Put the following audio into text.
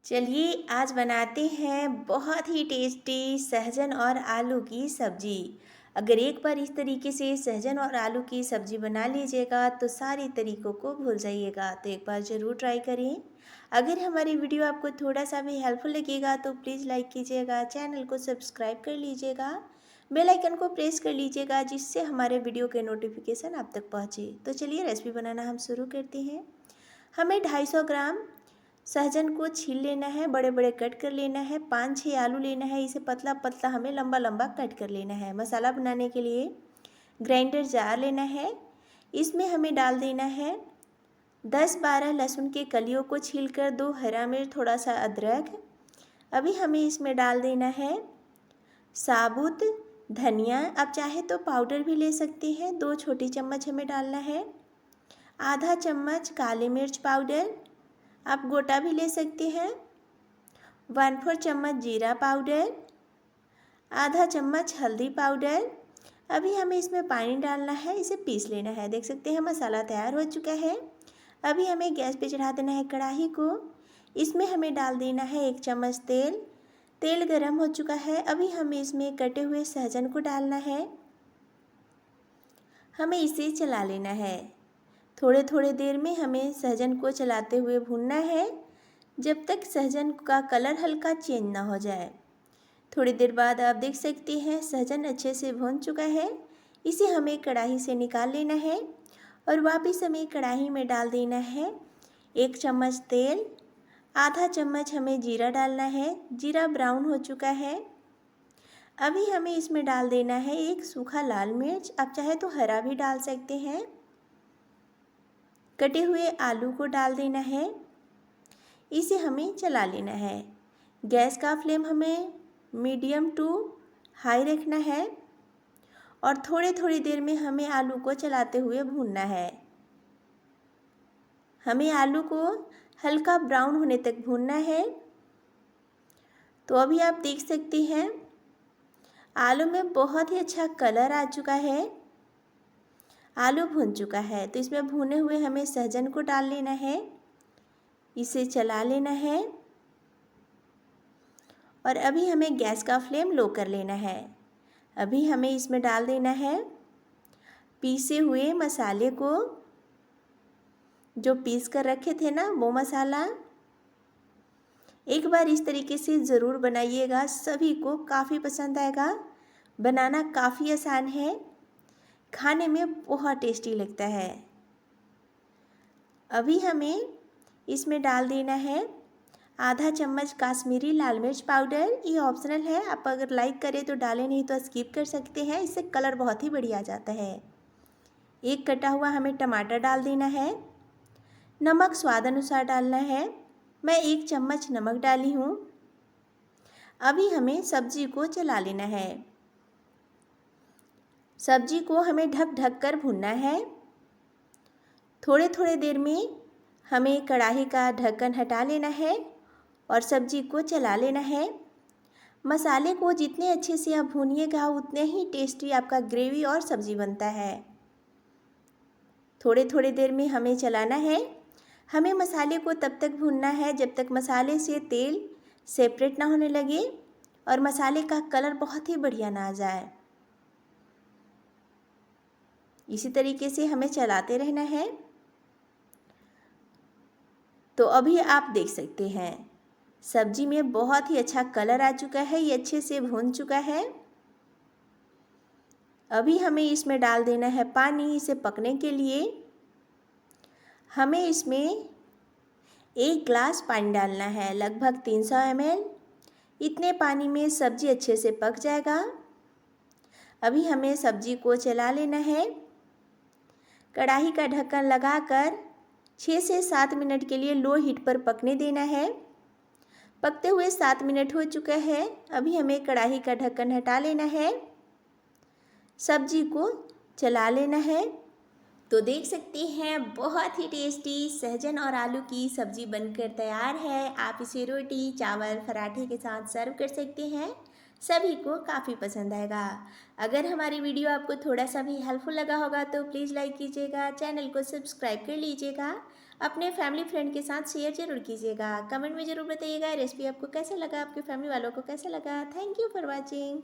चलिए आज बनाते हैं बहुत ही टेस्टी सहजन और आलू की सब्जी। अगर एक बार इस तरीके से सहजन और आलू की सब्जी बना लीजिएगा तो सारे तरीकों को भूल जाइएगा। तो एक बार ज़रूर ट्राई करें। अगर हमारी वीडियो आपको थोड़ा सा भी हेल्पफुल लगेगा तो प्लीज़ लाइक कीजिएगा, चैनल को सब्सक्राइब कर लीजिएगा, बेल आइकन को प्रेस कर लीजिएगा जिससे हमारे वीडियो के नोटिफिकेशन आप तक पहुँचे। तो चलिए रेसिपी बनाना हम शुरू करते हैं। हमें 250 ग्राम सहजन को छील लेना है, बड़े बड़े कट कर लेना है। 5-6 आलू लेना है, इसे पतला पतला हमें लंबा लंबा कट कर लेना है। मसाला बनाने के लिए ग्राइंडर जार लेना है, इसमें हमें डाल देना है 10-12 लहसुन के कलियों को छीलकर, 2 हरा मिर्च, थोड़ा सा अदरक। अभी हमें इसमें डाल देना है साबुत धनिया, आप चाहे तो पाउडर भी ले सकते हैं, 2 छोटी चम्मच हमें डालना है। आधा चम्मच काली मिर्च पाउडर, आप गोटा भी ले सकते हैं। 1/4 चम्मच जीरा पाउडर, आधा चम्मच हल्दी पाउडर। अभी हमें इसमें पानी डालना है, इसे पीस लेना है। देख सकते हैं मसाला तैयार हो चुका है। अभी हमें गैस पे चढ़ा देना है कढ़ाई को, इसमें हमें डाल देना है 1 चम्मच तेल। तेल गरम हो चुका है, अभी हमें इसमें कटे हुए सहजन को डालना है। हमें इसे चला लेना है। थोड़े थोड़े देर में हमें सहजन को चलाते हुए भूनना है जब तक सहजन का कलर हल्का चेंज ना हो जाए। थोड़ी देर बाद आप देख सकते हैं सहजन अच्छे से भून चुका है। इसे हमें कढ़ाई से निकाल लेना है और वापस हमें कढ़ाई में डाल देना है 1 चम्मच तेल। आधा चम्मच हमें जीरा डालना है, जीरा ब्राउन हो चुका है। अभी हमें इसमें डाल देना है 1 सूखा लाल मिर्च, आप चाहे तो हरा भी डाल सकते हैं। कटे हुए आलू को डाल देना है, इसे हमें चला लेना है। गैस का फ्लेम हमें मीडियम टू हाई रखना है और थोड़ी थोड़ी देर में हमें आलू को चलाते हुए भूनना है। हमें आलू को हल्का ब्राउन होने तक भूनना है। तो अभी आप देख सकते हैं आलू में बहुत ही अच्छा कलर आ चुका है, आलू भून चुका है। तो इसमें भुने हुए हमें सहजन को डाल लेना है, इसे चला लेना है और अभी हमें गैस का फ्लेम लो कर लेना है। अभी हमें इसमें डाल देना है पीसे हुए मसाले को, जो पीस कर रखे थे ना वो मसाला। एक बार इस तरीके से ज़रूर बनाइएगा, सभी को काफ़ी पसंद आएगा। बनाना काफ़ी आसान है, खाने में बहुत टेस्टी लगता है। अभी हमें इसमें डाल देना है आधा चम्मच काश्मीरी लाल मिर्च पाउडर। ये ऑप्शनल है, आप अगर लाइक करें तो डालें, नहीं तो स्किप कर सकते हैं, इससे कलर बहुत ही बढ़िया आ जाता है। 1 कटा हुआ हमें टमाटर डाल देना है। नमक स्वाद अनुसार डालना है, मैं 1 चम्मच नमक डाली हूँ। अभी हमें सब्जी को चला लेना है। सब्जी को हमें ढक ढक कर भूनना है। थोड़े थोड़े देर में हमें कढ़ाई का ढक्कन हटा लेना है और सब्जी को चला लेना है। मसाले को जितने अच्छे से आप भूनिएगा उतने ही टेस्टी आपका ग्रेवी और सब्जी बनता है। थोड़े थोड़े देर में हमें चलाना है। हमें मसाले को तब तक भूनना है जब तक मसाले से तेल सेपरेट ना होने लगे और मसाले का कलर बहुत ही बढ़िया ना आ जाए। इसी तरीके से हमें चलाते रहना है। तो अभी आप देख सकते हैं सब्जी में बहुत ही अच्छा कलर आ चुका है, ये अच्छे से भून चुका है। अभी हमें इसमें डाल देना है पानी, इसे पकने के लिए। हमें इसमें 1 गिलास पानी डालना है, लगभग 300 ml। इतने पानी में सब्जी अच्छे से पक जाएगा। अभी हमें सब्जी को चला लेना है। कढ़ाई का ढक्कन लगाकर 6 से 7 मिनट के लिए लो हीट पर पकने देना है। पकते हुए 7 मिनट हो चुका है। अभी हमें कढ़ाई का ढक्कन हटा लेना है, सब्जी को चला लेना है। तो देख सकते हैं बहुत ही टेस्टी सहजन और आलू की सब्जी बनकर तैयार है। आप इसे रोटी, चावल, पराठे के साथ सर्व कर सकते हैं, सभी को काफ़ी पसंद आएगा। अगर हमारी वीडियो आपको थोड़ा सा भी हेल्पफुल लगा होगा तो प्लीज़ लाइक कीजिएगा, चैनल को सब्सक्राइब कर लीजिएगा अपने फैमिली फ्रेंड के साथ शेयर ज़रूर कीजिएगा। कमेंट में ज़रूर बताइएगा रेसिपी आपको कैसा लगा, आपके फैमिली वालों को कैसा लगा। Thank you for watching.